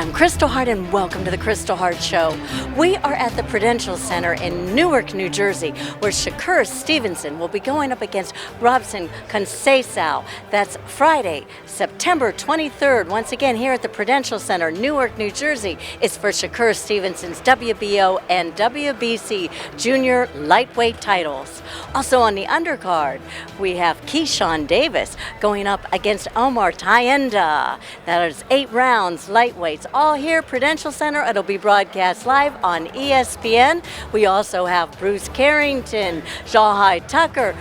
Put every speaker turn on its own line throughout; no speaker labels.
I'm Kristal Hart, and welcome to the Kristal Hart Show. We are at the Prudential Center in Newark, New Jersey, where Shakur Stevenson will be going up against Robson Conceicao. That's Friday, September 23rd. Once again, here at the Prudential Center, Newark, New Jersey. It's for Shakur Stevenson's WBO and WBC junior lightweight titles. Also on the undercard, we have Keyshawn Davis going up against Omar Tyenda. That is 8 rounds, lightweights, all here, Prudential Center. It'll be broadcast live on ESPN. We also have Bruce Carrington, Jahai Tucker,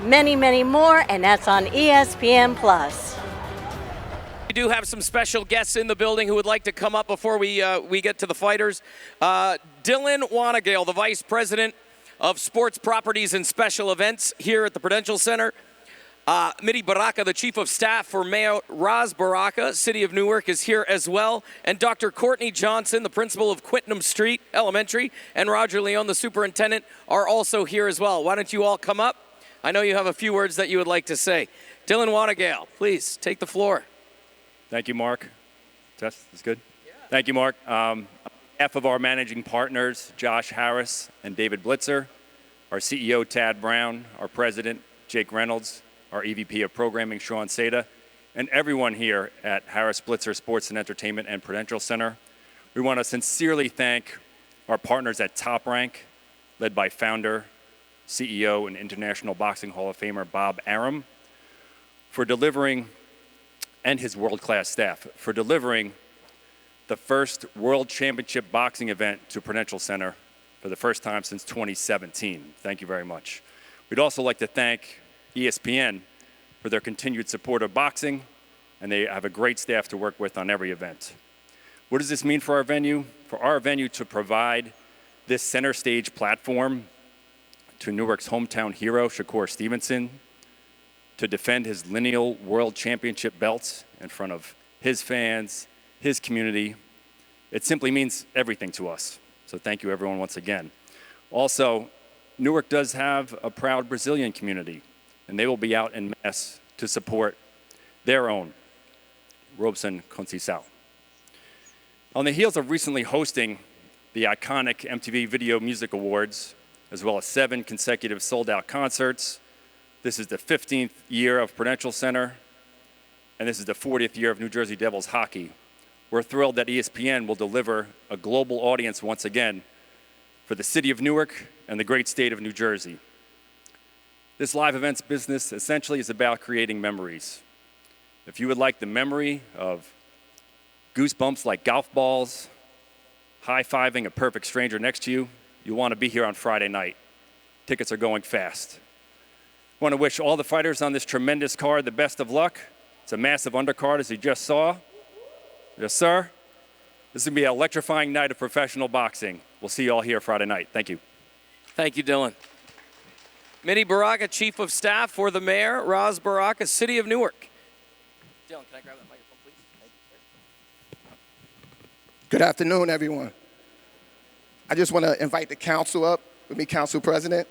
many, many more, and that's on ESPN+.
We do have some special guests in the building who would like to come up before we get to the fighters. Dylan Wanagale, the Vice President of Sports Properties and Special Events here at the Prudential Center. Midi Baraka, the Chief of Staff for Mayor Ras Baraka, City of Newark, is here as well. And Dr. Courtney Johnson, the Principal of Quitnam Street Elementary, and Roger Leone, the Superintendent, are also here as well. Why don't you all come up? I know you have a few words that you would like to say. Dylan Wanagale, please take the floor.
Thank you, Mark. Tess, is good? Yeah. Thank you, Mark. On behalf of our managing partners, Josh Harris and David Blitzer, our CEO, Tad Brown, our President, Jake Reynolds, our EVP of Programming, Sean Seda, and everyone here at Harris Blitzer Sports and Entertainment and Prudential Center. We want to sincerely thank our partners at Top Rank, led by founder, CEO, and International Boxing Hall of Famer Bob Arum, for delivering, and his world-class staff, for delivering the first World Championship boxing event to Prudential Center for the first time since 2017. Thank you very much. We'd also like to thank ESPN for their continued support of boxing, and they have a great staff to work with on every event. What does this mean for our venue? For our venue to provide this center stage platform to Newark's hometown hero, Shakur Stevenson, to defend his lineal world championship belts in front of his fans, his community, it simply means everything to us. So thank you, everyone, once again. Also, Newark does have a proud Brazilian community, and they will be out en masse to support their own Robson Conceicao. On the heels of recently hosting the iconic MTV Video Music Awards, as well as 7 consecutive sold-out concerts, this is the 15th year of Prudential Center, and this is the 40th year of New Jersey Devils hockey. We're thrilled that ESPN will deliver a global audience once again for the city of Newark and the great state of New Jersey. This live events business essentially is about creating memories. If you would like the memory of goosebumps like golf balls, high-fiving a perfect stranger next to you, you'll want to be here on Friday night. Tickets are going fast. I want to wish all the fighters on this tremendous card the best of luck. It's a massive undercard, as you just saw. Yes, sir. This is going to be an electrifying night of professional boxing. We'll see you all here Friday night. Thank you.
Thank you, Dylan. Midi Baraka, Chief of Staff for the Mayor, Ras Baraka, City of Newark. Dylan, can I grab that microphone, please? Thank you, sir.
Good afternoon, everyone. I just want to invite the council up with me, Council President,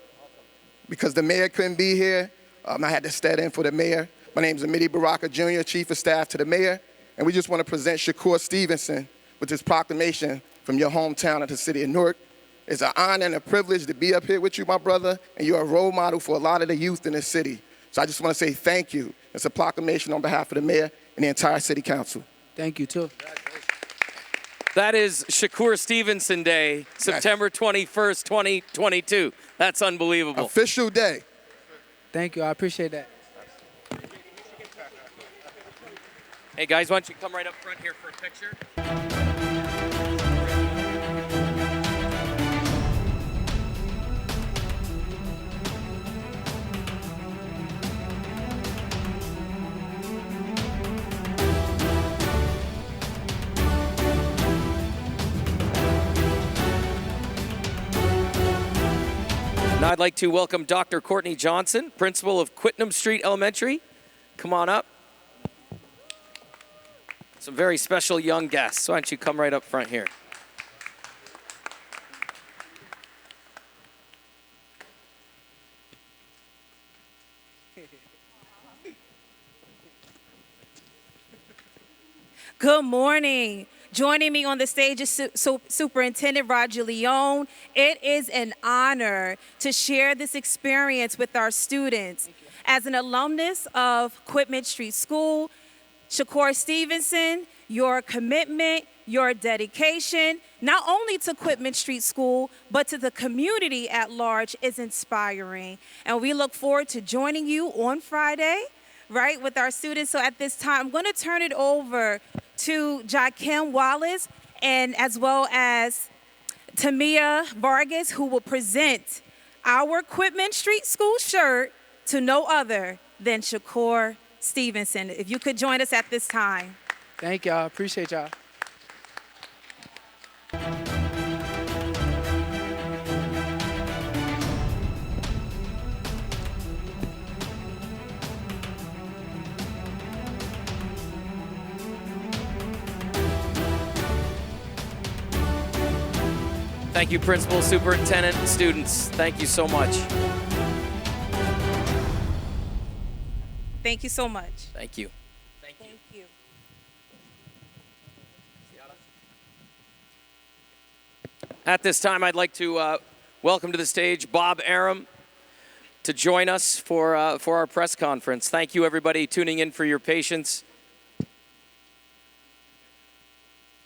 because the mayor couldn't be here. I had to stand in for the mayor. My name is Midi Baraka Jr., Chief of Staff to the mayor, and we just want to present Shakur Stevenson with this proclamation from your hometown of the city of Newark. It's an honor and a privilege to be up here with you, my brother, and you're a role model for a lot of the youth in this city. So I just want to say thank you. It's a proclamation on behalf of the mayor and the entire city council.
Thank you, too.
That is Shakur Stevenson Day, September 21st, 2022. That's unbelievable.
Official day.
Thank you. I appreciate that.
Hey, guys, why don't you come right up front here for a picture? Now I'd like to welcome Dr. Courtney Johnson, Principal of Quitnam Street Elementary. Come on up. Some very special young guests. Why don't you come right up front here?
Good morning. Joining me on the stage is Superintendent Roger Leone. It is an honor to share this experience with our students. As an alumnus of Quitman Street School, Shakur Stevenson, your commitment, your dedication, not only to Quitman Street School, but to the community at large is inspiring. And we look forward to joining you on Friday, right, with our students. So at this time, I'm going to turn it over to Jaquim Wallace and as well as Tamia Vargas, who will present our Quitman Street School shirt to no other than Shakur Stevenson. If you could join us at this time.
Thank y'all. Appreciate y'all.
Thank you, Principal, Superintendent, and students. Thank you so much.
Thank you so much.
Thank you.
Thank you.
At this time, I'd like to welcome to the stage Bob Arum to join us for our press conference. Thank you, everybody, tuning in for your patience.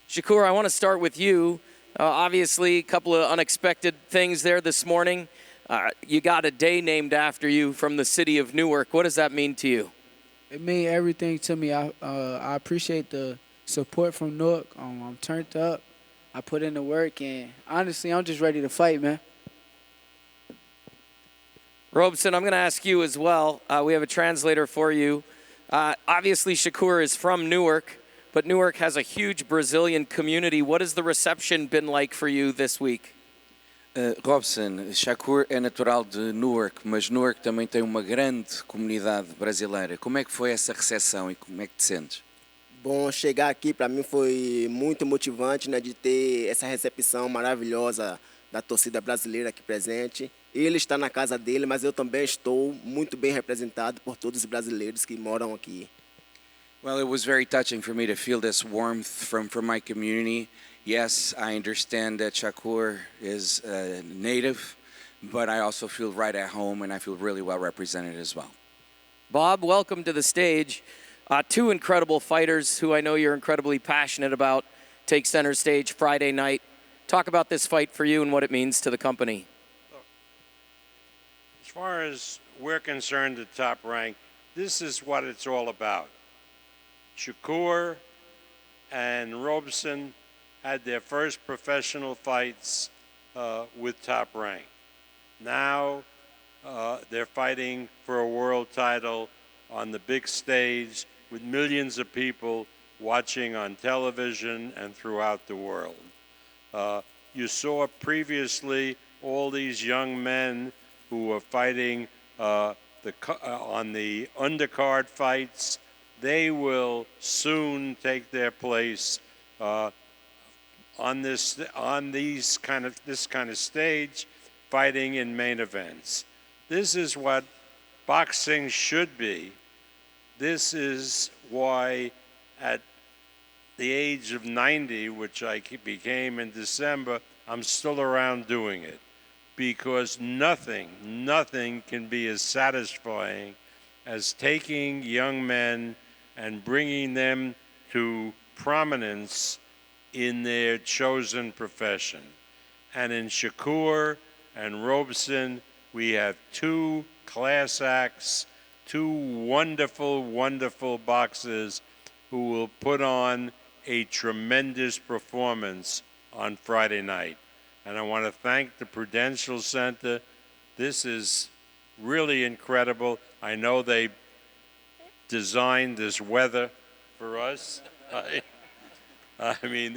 Shakur, I want to start with you. Obviously, a couple of unexpected things there this morning. You got a day named after you from the city of Newark. What does that mean to you?
It means everything to me. I appreciate the support from Newark. I'm turned up. I put in the work, and honestly, I'm just ready to fight, man.
Robson, I'm going to ask you as well. We have a translator for you. Obviously, Shakur is from Newark, but Newark has a huge Brazilian community. What has the reception been like for you this week?
Robson, Shakur é natural de Newark, mas Newark também tem uma grande comunidade brasileira. Como é que foi essa recepção e como é que te sentes?
Bom, chegar aqui para mim foi muito motivante, né, de ter essa recepção maravilhosa da torcida brasileira aqui presente. Ele está na casa dele, mas eu também estou muito bem representado por todos os brasileiros que moram aqui.
Well, it was very touching for me to feel this warmth from my community. Yes, I understand that Shakur is a native, but I also feel right at home and I feel really well represented as well.
Bob, welcome to the stage. Two incredible fighters who I know you're incredibly passionate about take center stage Friday night. Talk about this fight for you and what it means to the company.
As far as we're concerned at Top Rank, this is what it's all about. Shakur and Robson had their first professional fights with Top Rank. Now they're fighting for a world title on the big stage with millions of people watching on television and throughout the world. You saw previously all these young men who were fighting on the undercard fights. They will soon take their place on this kind of stage, fighting in main events. This is what boxing should be. This is why at the age of 90, which I became in December, I'm still around doing it. Because nothing can be as satisfying as taking young men and bringing them to prominence in their chosen profession. And in Shakur and Robson, we have two class acts, two wonderful, wonderful boxers who will put on a tremendous performance on Friday night. And I want to thank the Prudential Center. This is really incredible. I know they designed this weather for us. I mean,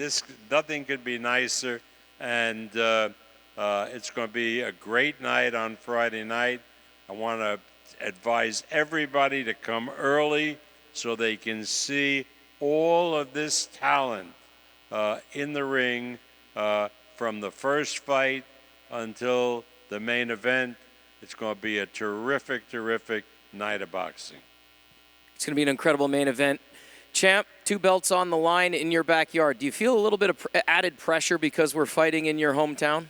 nothing could be nicer. And it's going to be a great night on Friday night. I want to advise everybody to come early so they can see all of this talent in the ring from the first fight until the main event. It's going to be a terrific, terrific night of boxing.
It's going to be an incredible main event. Champ, 2 belts on the line in your backyard. Do you feel a little bit of added pressure because we're fighting in your hometown?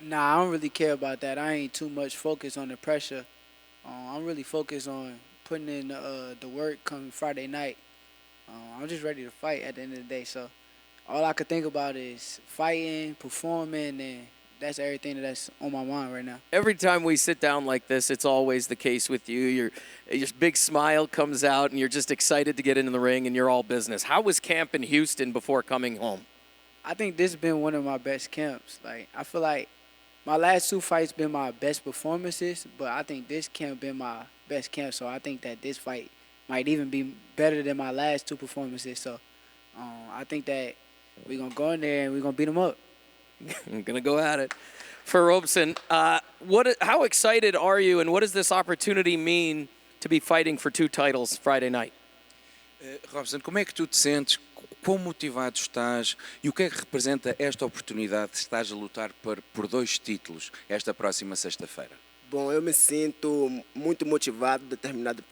Nah, I don't really care about that. I ain't too much focused on the pressure. I'm really focused on putting in the work come Friday night. I'm just ready to fight at the end of the day. So all I could think about is fighting, performing, and that's everything that's on my mind right now.
Every time we sit down like this, it's always the case with you. Your big smile comes out, and you're just excited to get into the ring, and you're all business. How was camp in Houston before coming home?
I think this has been one of my best camps. Like, I feel like my last 2 fights been my best performances, but I think this camp been my best camp. So I think that this fight might even be better than my last 2 performances. So I think that we're going to go in there and we're going to beat them up.
I'm going to go at it. For Robson, how excited are you, and what does this opportunity mean to be fighting for 2 titles Friday night?
Robson, como é que tu te sentes? Quão motivado estás? E o que é que representa esta oportunidade de estás a lutar por 2 títulos esta próxima sexta-feira?
Bom, eu me sinto muito motivado, determinado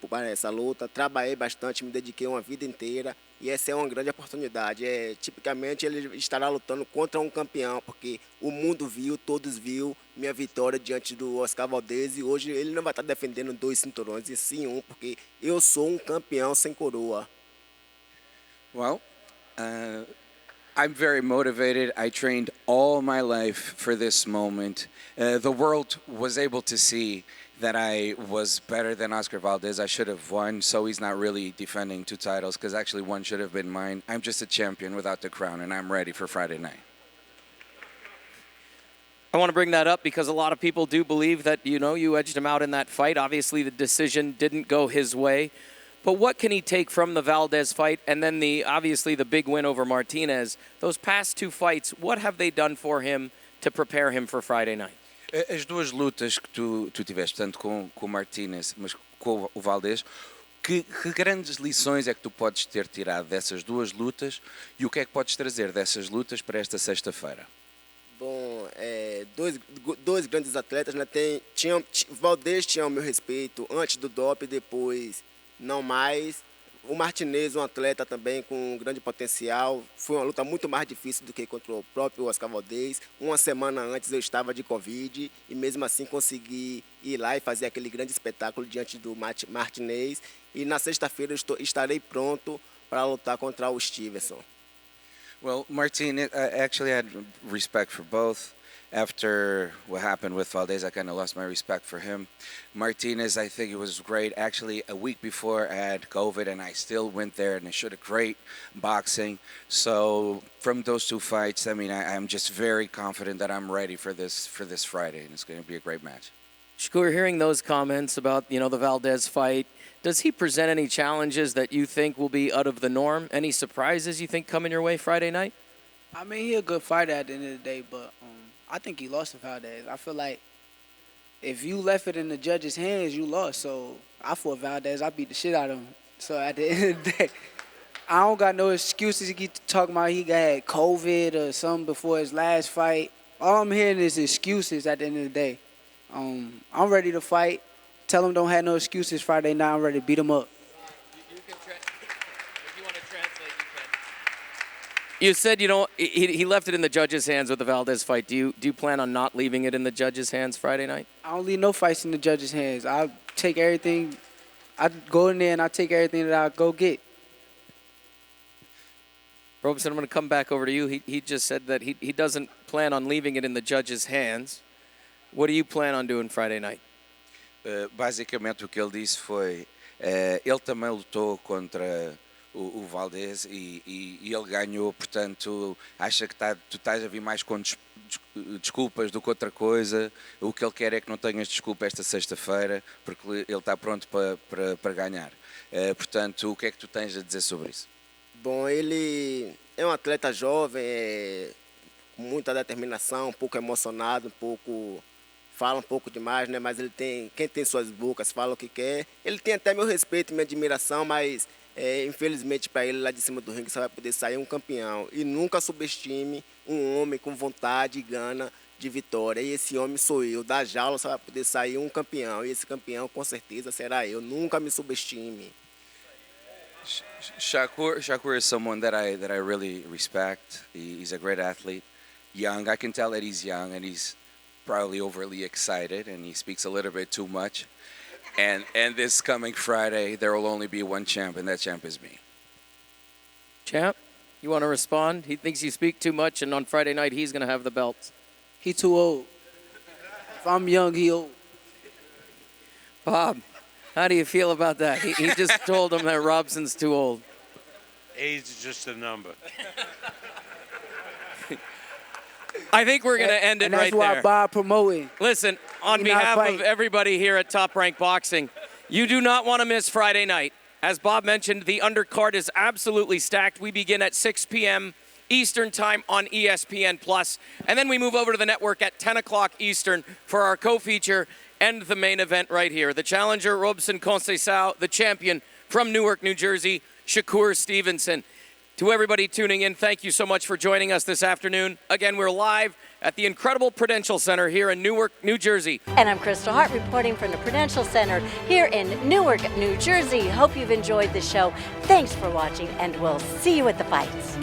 para essa luta. Trabalhei bastante, me dediquei uma vida inteira e essa é uma grande oportunidade. Tipicamente ele estará lutando contra um campeão, porque o mundo viu, todos viu minha vitória diante do Oscar Valdez e hoje ele não vai estar defendendo 2 cinturões, e sim um, porque eu sou um campeão sem coroa.
Well, I'm very motivated. I trained all my life for this moment. The world was able to see that I was better than Oscar Valdez. I should have won, so he's not really defending 2 titles because actually one should have been mine. I'm just a champion without the crown, and I'm ready for Friday night.
I want to bring that up because a lot of people do believe that, you edged him out in that fight. Obviously, the decision didn't go his way. But what can he take from the Valdez fight and then obviously the big win over Martinez? Those past 2 fights, what have they done for him to prepare him for Friday night?
As 2 lutas que tu tiveste, tanto com o Martinez, mas com o Valdez, que grandes lições é que tu podes ter tirado dessas 2 lutas e o que é que podes trazer dessas lutas para esta sexta-feira?
Bom, dois grandes atletas, né? Valdez tinha o meu respeito antes do doping, depois não mais. O Martinez, um atleta também com um grande potencial. Foi uma luta muito mais difícil do que contra o próprio Oscar Valdez. Uma semana antes eu estava de Covid e mesmo assim consegui ir lá e fazer aquele grande espetáculo diante do Martinez. E na sexta-feira estarei pronto para lutar contra o Stevenson.
Well, Martinez, I actually had respect for both. After what happened with Valdez, I kind of lost my respect for him. Martinez, I think it was great. Actually, a week before I had COVID, and I still went there, and I showed a great boxing. So from those 2 fights, I mean, I'm just very confident that I'm ready for this Friday, and it's going to be a great match.
Shakur, hearing those comments about, the Valdez fight, does he present any challenges that you think will be out of the norm? Any surprises you think coming your way Friday night?
I mean, he's a good fighter at the end of the day, but I think he lost to Valdez. I feel like if you left it in the judge's hands, you lost. So I fought Valdez. I beat the shit out of him. So at the end of the day, I don't got no excuses to keep talking about he had COVID or something before his last fight. All I'm hearing is excuses at the end of the day. I'm ready to fight. Tell him don't have no excuses Friday night. I'm ready to beat him up.
You can if you want to translate, you can. You said he left it in the judge's hands with the Valdez fight. Do you plan on not leaving it in the judge's hands Friday night?
I don't leave no fights in the judge's hands. I take everything. I go in there and I take everything that I go get.
Robson, I'm going to come back over to you. He just said that he doesn't plan on leaving it in the judge's hands. What do you plan on doing Friday night?
Basicamente o que ele disse foi, ele também lutou contra o Valdez e ele ganhou, portanto acha que tu estás a vir mais com desculpas do que outra coisa. O que ele quer é que não tenhas desculpa esta sexta-feira, porque ele está pronto para ganhar. Portanto, o que é que tu tens a dizer sobre isso?
Bom, ele é um atleta jovem, com muita determinação, um pouco emocionado, fala um pouco demais, né? Mas quem tem suas bocas fala o que quer. Ele tem até meu respeito e minha admiração, mas infelizmente para ele lá de cima do ringue só vai poder sair um campeão. E nunca subestime um homem com vontade e gana de vitória. E esse homem sou eu. Da jaula só vai poder sair um campeão. E esse campeão com certeza será eu. Nunca me subestime.
Shakur is someone that I really respect. He's a great athlete. Young, I can tell that he's young and he's probably overly excited and he speaks a little bit too much. And this coming Friday, there will only be one champ, and that champ is me.
Champ, you want to respond? He thinks you speak too much, and on Friday night he's going to have the belts.
He too old. If I'm young, he old.
Bob, how do you feel about that? He just told him that Robson's too old.
Age is just a number.
I think we're going to end it right there.
And that's why Bob promoting.
Listen, on behalf of everybody here at Top Rank Boxing, you do not want to miss Friday night. As Bob mentioned, the undercard is absolutely stacked. We begin at 6 p.m. Eastern Time on ESPN+, and then we move over to the network at 10 o'clock Eastern for our co-feature and the main event right here. The challenger, Robson Conceicao, the champion from Newark, New Jersey, Shakur Stevenson. To everybody tuning in, thank you so much for joining us this afternoon. Again, we're live at the incredible Prudential Center here in Newark, New Jersey.
And I'm Kristal Hart reporting from the Prudential Center here in Newark, New Jersey. Hope you've enjoyed the show. Thanks for watching, and we'll see you at the fights.